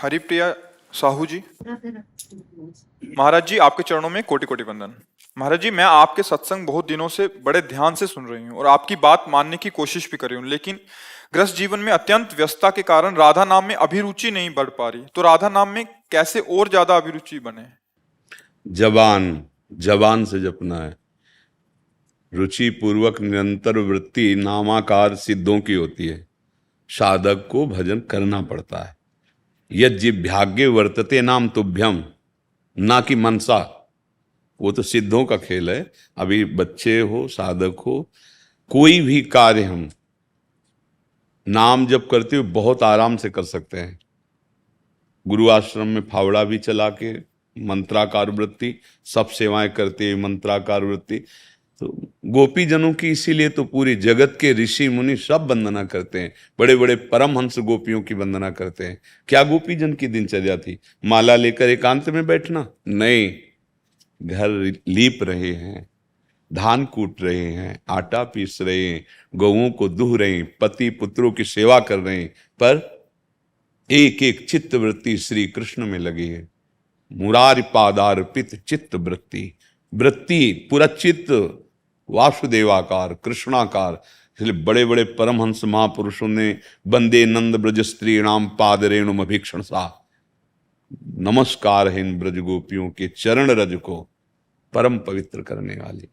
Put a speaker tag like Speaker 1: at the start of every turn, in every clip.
Speaker 1: हरिप्रिया साहू जी, महाराज जी आपके चरणों में कोटि कोटि वंदन। महाराज जी, मैं आपके सत्संग बहुत दिनों से बड़े ध्यान से सुन रही हूँ और आपकी बात मानने की कोशिश भी कर रही हूँ, लेकिन गृहस्थ जीवन में अत्यंत व्यस्तता के कारण राधा नाम में अभिरुचि नहीं बढ़ पा रही। तो राधा नाम में कैसे और ज्यादा अभिरुचि बने?
Speaker 2: जबान जबान से जपना है। रुचि पूर्वक निरंतर वृत्ति नामाकार सिद्धों की होती है। साधक को भजन करना पड़ता है। यज्जिभ्यागे वर्तते नाम तुभ्यम, ना कि मनसा। वो तो सिद्धों का खेल है। अभी बच्चे हो, साधक हो, कोई भी कार्य हम नाम जप करते हुए बहुत आराम से कर सकते हैं। गुरु आश्रम में फावड़ा भी चला के मंत्राकार वृत्ति, सब सेवाएं करते हुए मंत्राकार वृत्ति। तो गोपी जनों की इसीलिए तो पूरी जगत के ऋषि मुनि सब वंदना करते हैं। बड़े बड़े परमहंस गोपियों की वंदना करते हैं। क्या गोपी जन की दिनचर्या थी? माला लेकर एकांत में बैठना? नहीं, घर लीप रहे हैं, धान कूट रहे हैं, आटा पीस रहे हैं, गौओं को दूह रहे हैं, पति पुत्रों की सेवा कर रहे हैं, पर एक एक चित्त वृत्ति श्री कृष्ण में लगी है। मुरारि पादार्पित चित्त वृत्ति, वृत्ति पूरा चित्त वासुदेवाकार, कृष्णाकार। इसलिए बड़े बड़े परमहंस महापुरुषों ने वंदे नंद ब्रज स्त्रीणाम पाद रेणुम अभीक्षण सा, नमस्कार है इन ब्रज गोपियों के चरण रज को परम पवित्र करने वाली।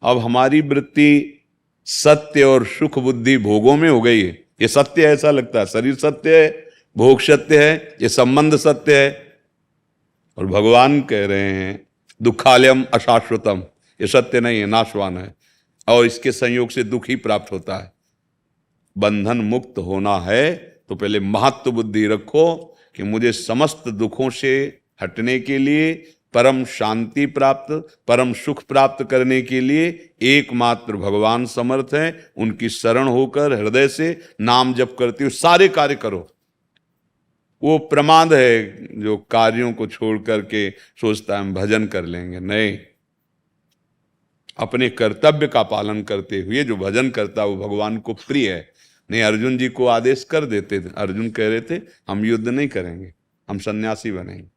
Speaker 2: अब हमारी वृत्ति सत्य और सुख बुद्धि भोगों में हो गई है। ये सत्य ऐसा लगता है, शरीर सत्य है, भोग सत्य है, ये संबंध सत्य है। और भगवान कह रहे हैं दुखालयम अशाश्वतम, ये सत्य नहीं है, नाशवान है, और इसके संयोग से दुख ही प्राप्त होता है। बंधन मुक्त होना है तो पहले महत्व बुद्धि रखो कि मुझे समस्त दुखों से हटने के लिए, परम शांति प्राप्त, परम सुख प्राप्त करने के लिए एकमात्र भगवान समर्थ हैं। उनकी शरण होकर हृदय से नाम जप करते हुए सारे कार्य करो। वो प्रमाद है जो कार्यों को छोड़ करके सोचता है हम भजन कर लेंगे। नहीं, अपने कर्तव्य का पालन करते हुए जो भजन करता है वो भगवान को प्रिय है। नहीं, अर्जुन जी को आदेश कर देते थे, अर्जुन कह रहे थे हम युद्ध नहीं करेंगे, हम सन्यासी बनेंगे।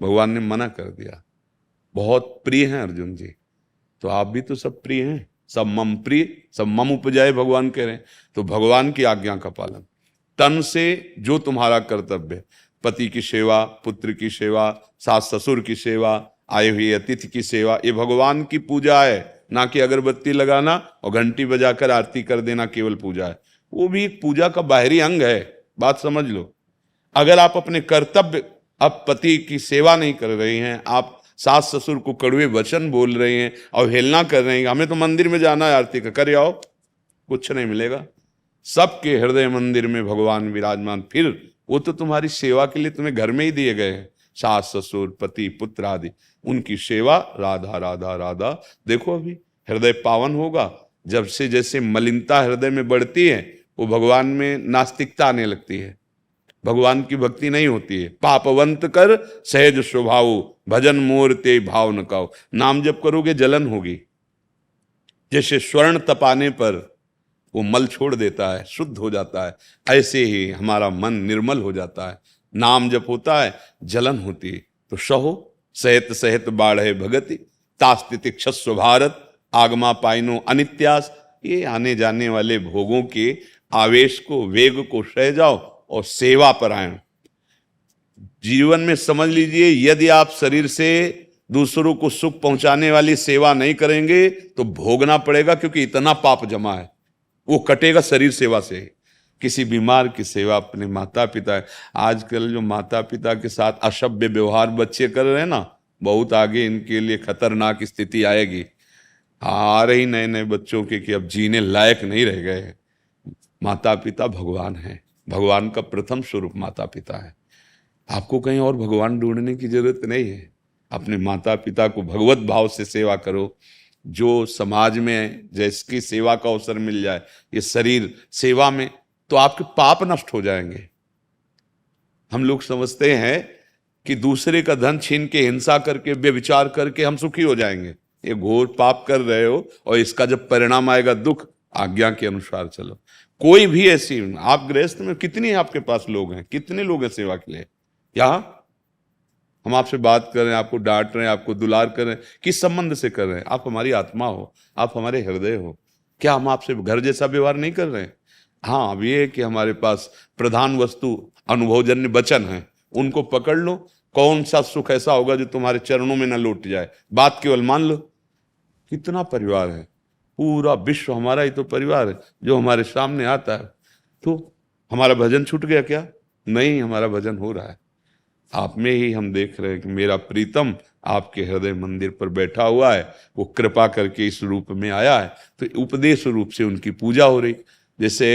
Speaker 2: भगवान ने मना कर दिया। बहुत प्रिय हैं अर्जुन जी, तो आप भी तो सब प्रिय हैं। सब मम प्रिय, सब मम उपजाए, भगवान कह रहे हैं। तो भगवान की आज्ञा का पालन, तन से जो तुम्हारा कर्तव्य, पति की सेवा, पुत्र की सेवा, सास ससुर की सेवा, आए हुए अतिथि की सेवा, ये भगवान की पूजा है। ना कि अगरबत्ती लगाना और घंटी बजाकर आरती कर देना केवल पूजा है। वो भी एक पूजा का बाहरी अंग है, बात समझ लो। अगर आप अपने कर्तव्य, अब पति की सेवा नहीं कर रहे हैं, आप सास ससुर को कड़वे वचन बोल रहे हैं, अवहेलना कर रहे हैं, हमें तो मंदिर में जाना है आरती का, करे आओ, कुछ नहीं मिलेगा। सबके हृदय मंदिर में भगवान विराजमान। फिर वो तो तुम्हारी सेवा के लिए तुम्हें घर में ही दिए गए हैं, सास ससुर पति पुत्र आदि, उनकी सेवा। राधा राधा राधा। देखो अभी हृदय पावन होगा जब से जैसे मलिनता हृदय में बढ़ती है, वो भगवान में नास्तिकता आने लगती है, भगवान की भक्ति नहीं होती है। पापवंत कर सहज स्वभाव, भजन मोर ते भाव न काओ। नाम जप करोगे जलन होगी। जैसे स्वर्ण तपाने पर वो मल छोड़ देता है, शुद्ध हो जाता है, ऐसे ही हमारा मन निर्मल हो जाता है। नाम जप होता है, जलन होती है। तो सहो सहित सहित बाढ़े भगति, तास्तिति क्षस्व भारत, आगमा पाइनो अनित्यास। ये आने जाने वाले भोगों के आवेश को, वेग को सह जाओ और सेवा परायण जीवन में समझ लीजिए। यदि आप शरीर से दूसरों को सुख पहुंचाने वाली सेवा नहीं करेंगे तो भोगना पड़ेगा, क्योंकि इतना पाप जमा है। वो कटेगा शरीर सेवा से। किसी बीमार की सेवा, अपने माता पिता, आजकल जो माता पिता के साथ असभ्य व्यवहार बच्चे कर रहे हैं ना, बहुत आगे इनके लिए खतरनाक स्थिति आएगी। आ रही नए नए बच्चों के कि अब जीने लायक नहीं रह गए। माता पिता भगवान है, भगवान का प्रथम स्वरूप माता पिता है। आपको कहीं और भगवान ढूंढने की जरूरत नहीं है। अपने माता पिता को भगवत भाव से सेवा करो। जो समाज में जिसकी सेवा का अवसर मिल जाए, ये शरीर सेवा में, तो आपके पाप नष्ट हो जाएंगे। हम लोग समझते हैं कि दूसरे का धन छीन के, हिंसा करके, व्यभिचार करके हम सुखी हो जाएंगे। ये घोर पाप कर रहे हो, और इसका जब परिणाम आएगा दुख। आज्ञा के अनुसार चलो। कोई भी ऐसी, आप गृहस्थ में कितनी आपके पास लोग हैं, कितने लोग हैं सेवा के लिए? यहाँ हम आपसे बात कर रहे हैं, आपको डांट रहे हैं, आपको दुलार कर रहे हैं, किस संबंध से कर रहे हैं? आप हमारी आत्मा हो, आप हमारे हृदय हो। क्या हम आपसे घर जैसा व्यवहार नहीं कर रहे हैं? हाँ, अब ये है कि हमारे पास प्रधान वस्तु अनुभवजन्य वचन है, उनको पकड़ लो। कौन सा सुख ऐसा होगा जो तुम्हारे चरणों में न लौट जाए? बात केवल मान लो। कितना परिवार है, पूरा विश्व हमारा ही तो परिवार है जो हमारे सामने आता है। तो हमारा भजन छूट गया क्या? नहीं, हमारा भजन हो रहा है। आप में ही हम देख रहे हैं कि मेरा प्रीतम आपके हृदय मंदिर पर बैठा हुआ है, वो कृपा करके इस रूप में आया है, तो उपदेश रूप से उनकी पूजा हो रही। जैसे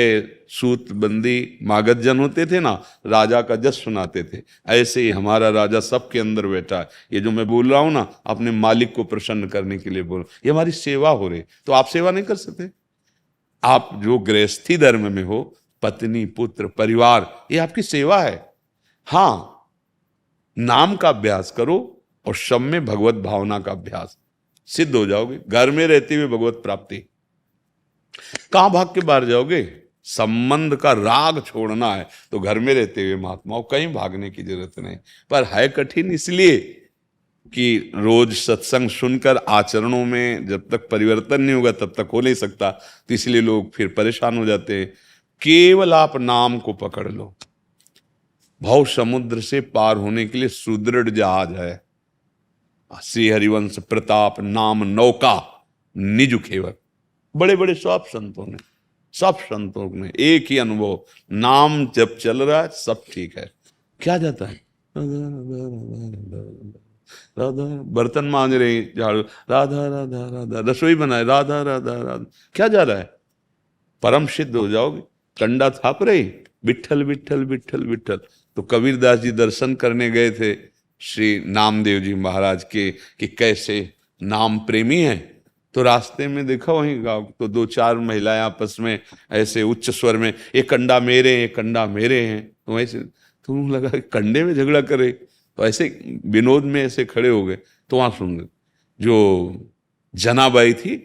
Speaker 2: सूत बंदी मागध जन होते थे ना, राजा का जस सुनाते थे, ऐसे ही हमारा राजा सबके अंदर बैठा है। ये जो मैं बोल रहा हूं ना, अपने मालिक को प्रसन्न करने के लिए बोल, ये हमारी सेवा हो रही। तो आप सेवा नहीं कर सकते? आप जो गृहस्थी धर्म में हो, पत्नी पुत्र परिवार, ये आपकी सेवा है। हाँ, नाम का अभ्यास करो और सब में भगवत भावना का अभ्यास, सिद्ध हो जाओगे। घर में रहते हुए भगवत प्राप्ति। कहां भाग के बाहर जाओगे? संबंध का राग छोड़ना है तो घर में रहते हुए महात्माओं, कहीं भागने की जरूरत नहीं। पर है कठिन इसलिए कि रोज सत्संग सुनकर आचरणों में जब तक परिवर्तन नहीं होगा तब तक हो नहीं सकता। तो इसलिए लोग फिर परेशान हो जाते हैं। केवल आप नाम को पकड़ लो। भव समुद्र से पार होने के लिए सुदृढ़ जहाज है। श्री हरिवंश प्रताप नाम नौका निज खेवर। बड़े बड़े सब संतों ने एक ही अनुभव, नाम जब चल रहा है सब ठीक है। क्या जाता है? राधा, बर्तन मांज रहे, झाड़ू, राधा राधा राधा, रसोई बनाए, राधा राधा राधा, क्या जा रहा है? परम सिद्ध हो जाओगे। कंडा थाप रहे, विठल विठल विठल विठल। तो कबीरदास जी दर्शन करने गए थे श्री नामदेव जी महाराज के कि कैसे नाम प्रेमी हैं। तो रास्ते में देखा वहीं गाँव तो दो चार महिलाएं आपस में ऐसे उच्च स्वर में, ये कंडा मेरे हैं, कंडा मेरे हैं। तो ऐसे तुम लगा कंडे में झगड़ा करे, तो ऐसे विनोद में ऐसे खड़े हो गए। तो वहां सुन गए जो जनाबाई थी,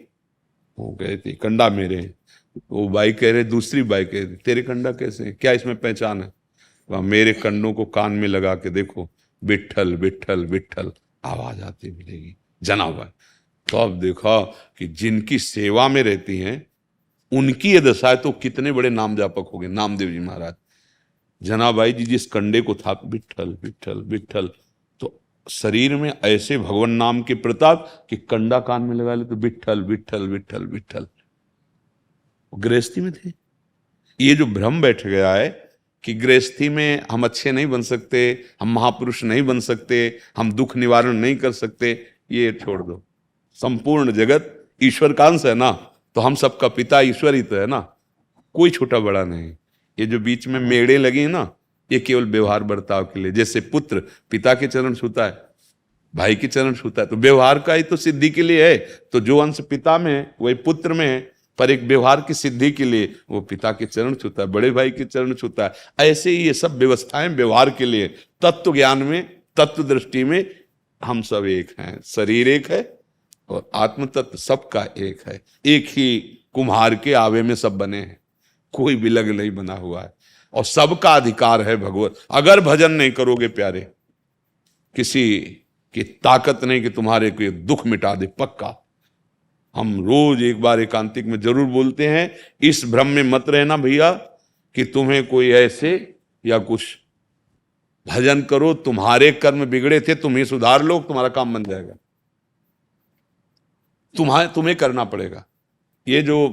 Speaker 2: वो कह थी कंडा मेरे हैं। वो बाई कह रहे, दूसरी बाई कह रही तेरे कंडा कैसे हैं? क्या इसमें पहचान है? वहां मेरे कंडों को कान में लगा के देखो, विठल विठल विठल आवाज आती मिलेगी जनाबाई। तो अब देखा कि जिनकी सेवा में रहती हैं उनकी ये दशा है, तो कितने बड़े नाम जापक हो गए नामदेव जी महाराज। जनाबाई जी जिस कंडे को था, विठल विठल विठल, तो शरीर में ऐसे भगवान नाम के प्रताप कि कंडा कान में लगा ले तो विठल विठल विठल विठल। गृहस्थी में थे। ये जो भ्रम बैठ गया है कि गृहस्थी में हम अच्छे नहीं बन सकते, हम महापुरुष नहीं बन सकते, हम दुख निवारण नहीं कर सकते, ये छोड़ दो। संपूर्ण जगत ईश्वर का अंश है ना, तो हम सबका पिता ईश्वर ही तो है ना, कोई छोटा बड़ा नहीं। ये जो बीच में मेड़े लगे ना, ये केवल व्यवहार बर्ताव के लिए। जैसे पुत्र पिता के चरण छूता है, भाई के चरण छूता है, तो व्यवहार का ही तो सिद्धि के लिए है। तो जो अंश पिता में है वही पुत्र में है, पर एक व्यवहार की सिद्धि के लिए वो पिता के चरण छूता है, बड़े भाई के चरण छूता है। ऐसे ही ये सब व्यवस्थाएं व्यवहार के लिए। तत्व ज्ञान में, तत्व दृष्टि में हम सब एक हैं। शरीर एक है और आत्म तत्व सबका एक है। एक ही कुम्हार के आवे में सब बने हैं, कोई विलग नहीं बना हुआ है, और सबका अधिकार है भगवत। अगर भजन नहीं करोगे प्यारे, किसी की ताकत नहीं कि तुम्हारे को दुख मिटा दे, पक्का। हम रोज एक बार एकांतिक में जरूर बोलते हैं, इस भ्रम में मत रहना भैया कि तुम्हें कोई ऐसे या कुछ। भजन करो, तुम्हारे कर्म बिगड़े थे, तुम्हें सुधार लो, तुम्हारा काम बन जाएगा। तुम्हें करना पड़ेगा। ये जो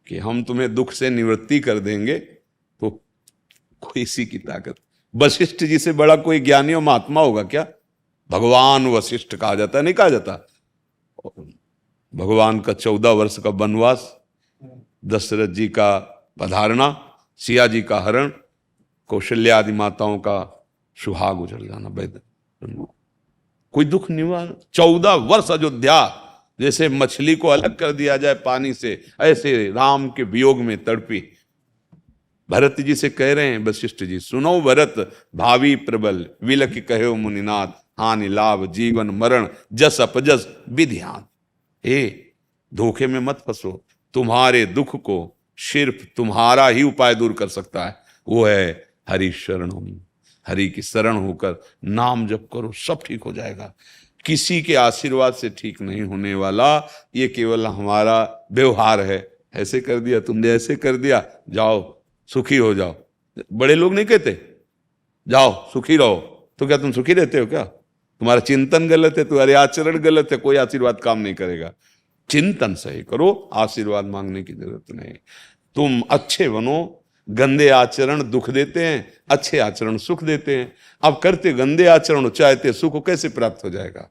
Speaker 2: कि हम तुम्हें दुख से निवृत्ति कर देंगे, तो कोई इसी की ताकत। वशिष्ठ जी से बड़ा कोई ज्ञानी और महात्मा होगा क्या? भगवान वशिष्ठ कहा जाता है, नहीं कहा जाता? भगवान का 14 वर्ष का वनवास, दशरथ जी का पधारना, सिया जी का हरण, कौशल्या आदि माताओं का सुहाग गुजर जाना, वैद कोई दुख निवारण। 14 वर्ष अयोध्या, जैसे मछली को अलग कर दिया जाए पानी से, ऐसे राम के वियोग में तड़पी। भरत जी से कह रहे हैं वशिष्ठ जी, सुनो भरत भावी प्रबल, विलक कहो मुनिनाथ, हानि लाभ जीवन मरण, जस अपजस विधियान। धोखे में मत फंसो। तुम्हारे दुख को सिर्फ तुम्हारा ही उपाय दूर कर सकता है, वो है हरि शरणम। हरि की शरण होकर नाम जप करो, सब ठीक हो जाएगा। किसी के आशीर्वाद से ठीक नहीं होने वाला, ये केवल हमारा व्यवहार है। ऐसे कर दिया तुमने, ऐसे कर दिया, जाओ सुखी हो जाओ। बड़े लोग नहीं कहते जाओ सुखी रहो, तो क्या तुम सुखी रहते हो क्या? तुम्हारा चिंतन गलत है, तुम्हारे आचरण गलत है, कोई आशीर्वाद काम नहीं करेगा। चिंतन सही करो, आशीर्वाद मांगने की जरूरत नहीं। तुम अच्छे बनो, गंदे आचरण दुख देते हैं, अच्छे आचरण सुख देते हैं। अब करते गंदे आचरण चाहते सुख को कैसे प्राप्त हो जाएगा?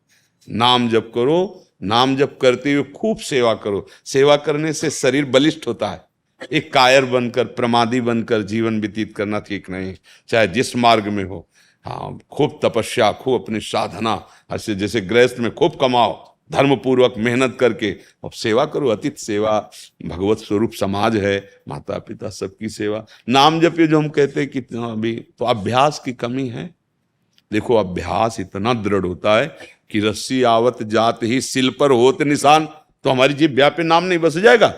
Speaker 2: नाम जप करो, नाम जप करते हुए खूब सेवा करो। सेवा करने से शरीर बलिष्ठ होता है। एक कायर बनकर, प्रमादी बनकर जीवन व्यतीत करना ठीक नहीं, चाहे जिस मार्ग में हो। हाँ, खूब तपस्या, खूब अपनी साधना, ऐसे जैसे गृहस्थ में खूब कमाओ, धर्म पूर्वक मेहनत करके अब सेवा करो। अतिथि सेवा भगवत स्वरूप समाज है, माता पिता सबकी सेवा। नाम जप जो हम कहते हैं कि अभी तो अभ्यास की कमी है। देखो अभ्यास इतना दृढ़ होता है कि रस्सी आवत जात ही सिल पर होत निशान, तो हमारी जिह्वा पे नाम नहीं बस जाएगा।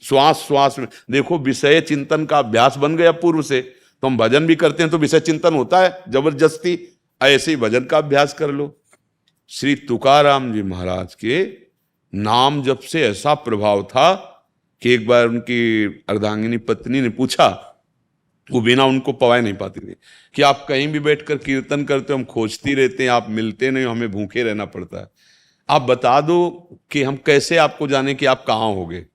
Speaker 2: श्वास श्वास में देखो विषय चिंतन का अभ्यास बन गया पूर्व से, तो हम भजन भी करते हैं तो विषय चिंतन होता है जबरदस्ती। ऐसे ही भजन का अभ्यास कर लो। श्री तुकाराम जी महाराज के नाम जप से ऐसा प्रभाव था कि एक बार उनकी अर्धांगिनी पत्नी ने पूछा, वो बिना उनको पवाए नहीं पाती थी, कि आप कहीं भी बैठकर कीर्तन करते हो, हम खोजती रहते हैं, आप मिलते नहीं, हमें भूखे रहना पड़ता है, आप बता दो कि हम कैसे आपको जाने कि आप कहाँ होगे।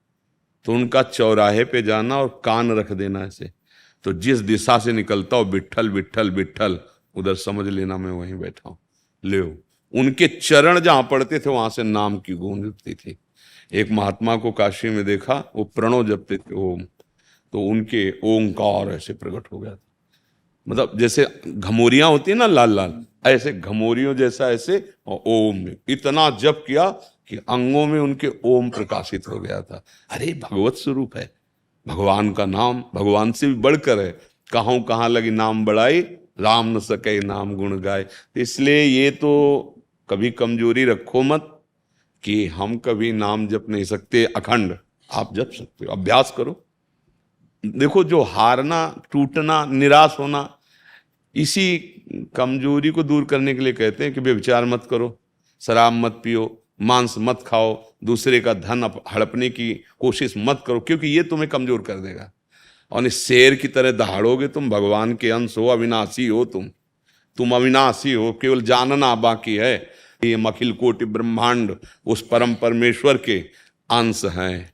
Speaker 2: तो उनका चौराहे पे जाना और कान रख देना ऐसे, तो जिस दिशा से निकलता हो विट्ठल विट्ठल विट्ठल, उधर समझ लेना मैं वहीं बैठा हूं। ले उनके चरण जहां पड़ते थे वहां से नाम की गूंज उठती थी। एक महात्मा को काशी में देखा, वो प्रणव जपते थे ओम, तो उनके ओंकार ऐसे प्रकट हो गया था। मतलब जैसे घमोरियां होती है ना लाल लाल, ऐसे घमोरियों जैसा ऐसे, और ओम में इतना जप किया कि अंगों में उनके ओम प्रकाशित हो गया था। अरे भगवत स्वरूप है, भगवान का नाम भगवान से भी बढ़कर है। कहाँ लगी नाम बढ़ाई, राम न सके नाम गुण गाए। तो इसलिए ये तो कभी कमजोरी रखो मत कि हम कभी नाम जप नहीं सकते अखंड, आप जप सकते हो, अभ्यास करो। देखो जो हारना, टूटना, निराश होना, इसी कमजोरी को दूर करने के लिए कहते हैं कि व्यभिचार मत करो, शराब मत पियो, मांस मत खाओ, दूसरे का धन हड़पने की कोशिश मत करो, क्योंकि ये तुम्हें कमजोर कर देगा। और इस शेर की तरह दहाड़ोगे तुम, भगवान के अंश हो, अविनाशी हो तुम अविनाशी हो, केवल जानना बाकी है। ये अखिल कोटि ब्रह्मांड उस परम परमेश्वर के अंश हैं।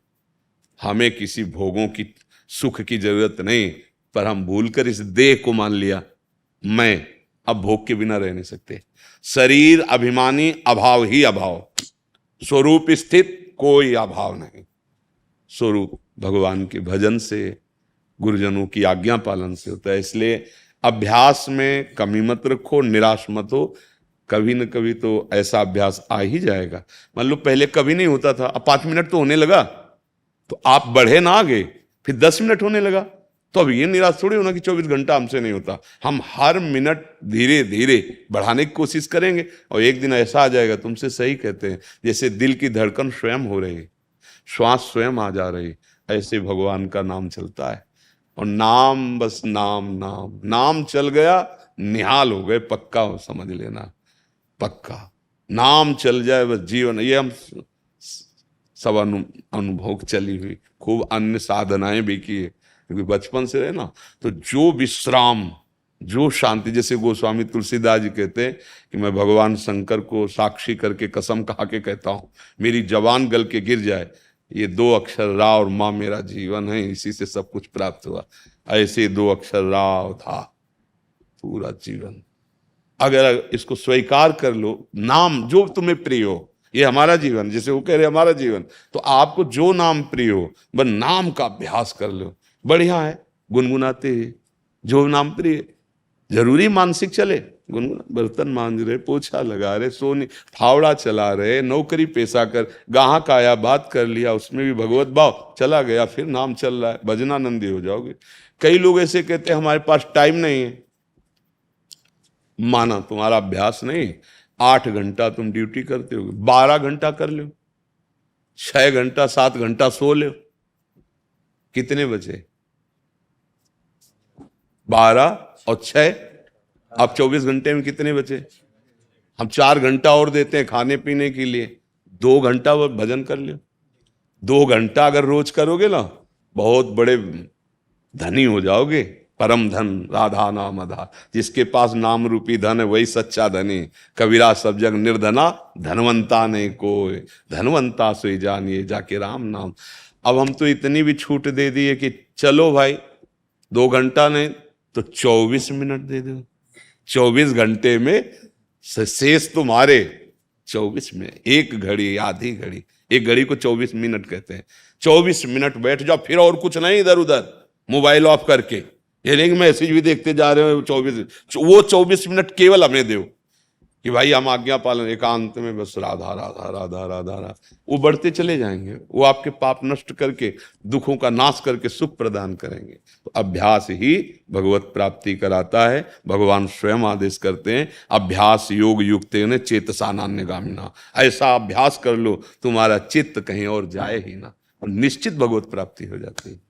Speaker 2: हमें किसी भोगों की, सुख की जरूरत नहीं, पर हम भूलकर इस देह को मान लिया, मैं अब भोग के बिना रह नहीं सकते। शरीर अभिमानी, अभाव ही अभाव, स्वरूप स्थित कोई अभाव नहीं। स्वरूप भगवान के भजन से, गुरुजनों की आज्ञा पालन से होता है। इसलिए अभ्यास में कमी मत रखो, निराश मत हो। कभी न कभी तो ऐसा अभ्यास आ ही जाएगा। मान लो पहले कभी नहीं होता था, अब 5 मिनट तो होने लगा, तो आप बढ़े ना आगे, फिर 10 मिनट होने लगा, तो अब ये निराश थोड़ी होना कि 24 घंटा हमसे नहीं होता। हम हर मिनट धीरे धीरे बढ़ाने की कोशिश करेंगे, और एक दिन ऐसा आ जाएगा, तुमसे सही कहते हैं, जैसे दिल की धड़कन स्वयं हो रही, श्वास स्वयं आ जा रही, ऐसे भगवान का नाम चलता है। और नाम, बस नाम नाम नाम चल गया, निहाल हो गए, पक्का हो, समझ लेना, पक्का। नाम चल जाए बस जीवन, ये हम सब अनुभव चली हुई, खूब अन्य साधनाएं भी की है, क्योंकि बचपन से रहे ना। तो जो विश्राम, जो शांति, जैसे गोस्वामी तुलसीदास जी कहते हैं कि मैं भगवान शंकर को साक्षी करके कसम खा के कहता हूं, मेरी जवान गल के गिर जाए, ये 2 अक्षर रा और माँ मेरा जीवन है, इसी से सब कुछ प्राप्त हुआ। ऐसे 2 अक्षर रा था पूरा जीवन। अगर इसको स्वीकार कर लो, नाम जो तुम्हें प्रिय हो, ये हमारा जीवन, जैसे वो कह रहे हमारा जीवन, तो आपको जो नाम प्रिय हो बस नाम का अभ्यास कर लो, बढ़िया है। गुनगुनाते जो नाम प्रिय, जरूरी मानसिक चले, गुनगुना, बर्तन मांज रहे, पोछा लगा रहे, सोने फावड़ा चला रहे, नौकरी पेशा कर, गाहक आया, बात कर लिया, उसमें भी भगवत भाव चला गया, फिर नाम चल रहा है, भजनानंदी हो जाओगे। कई लोग ऐसे कहते हैं हमारे पास टाइम नहीं है। माना तुम्हारा अभ्यास नहीं, 8 घंटा तुम ड्यूटी करते हो, 12 घंटा कर लो, 6 घंटा 7 घंटा सो लो, कितने बचे? 12 और 6 अब 24 घंटे में कितने बचे? हम 4 घंटा और देते हैं खाने पीने के लिए, 2 घंटा वो भजन कर लो। 2 घंटा अगर रोज करोगे ना, बहुत बड़े धनी हो जाओगे। परम धन राधा नाम आधार, जिसके पास नाम रूपी धन है वही सच्चा धनी। कबीरा सब जग निर्धना, धनवंता नहीं कोई, धनवंता सोई जानिए जाके राम नाम। अब हम तो इतनी भी छूट दे दिए कि चलो भाई 2 घंटा नहीं तो 24 मिनट दे दो। 24 घंटे में शेष तुम्हारे 24 में, एक घड़ी आधी घड़ी, एक घड़ी को 24 मिनट कहते हैं। 24 मिनट बैठ जाओ, फिर और कुछ नहीं, इधर उधर मोबाइल ऑफ करके। ये नहीं मैसेज भी देखते जा रहे हो 24 मिनट केवल हमें दो कि भाई हम आज्ञा पालन, एकांत में बस राधा राधा राधा राधा राधा। वो बढ़ते चले जाएंगे, वो आपके पाप नष्ट करके, दुखों का नाश करके सुख प्रदान करेंगे। तो अभ्यास ही भगवत प्राप्ति कराता है। भगवान स्वयं आदेश करते हैं, अभ्यास योग युक्तेन चेतसा नान्यगामिना। ऐसा अभ्यास कर लो तुम्हारा चित्त कहीं और जाए ही ना, और निश्चित भगवत प्राप्ति हो जाती है।